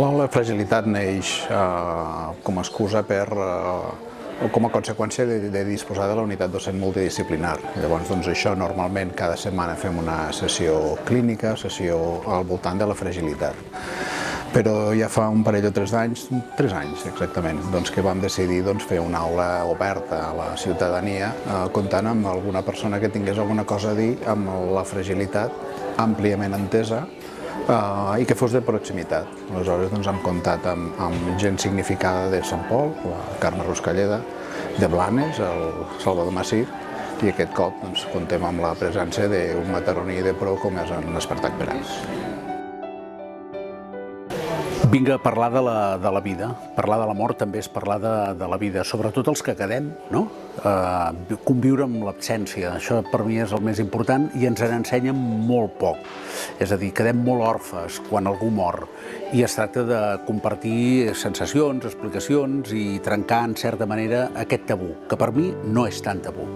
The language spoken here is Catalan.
La fragilitat neix com a excusa o com a conseqüència de disposar de la unitat docent multidisciplinar. Llavors, això normalment cada setmana fem una sessió clínica, sessió al voltant de la fragilitat. Però ja fa un parell o 3 anys exactament, que vam decidir fer una aula oberta a la ciutadania comptant amb alguna persona que tingués alguna cosa a dir amb la fragilitat àmpliament entesa i que fos de proximitat. Aleshores hem comptat amb gent significada de Sant Pol, la Carme Ruscalleda, de Blanes, el Salvador Massip, i aquest cop comptem amb la presència d'un mataroní de pro com és en Espartac Peràs. Vinc a parlar de la vida. Parlar de la mort també és parlar de la vida, sobretot els que quedem, no? Conviure amb l'absència, això per mi és el més important i ens n'ensenyen molt poc. És a dir, quedem molt orfes quan algú mor i es tracta de compartir sensacions, explicacions i trencar en certa manera aquest tabú, que per mi no és tan tabú.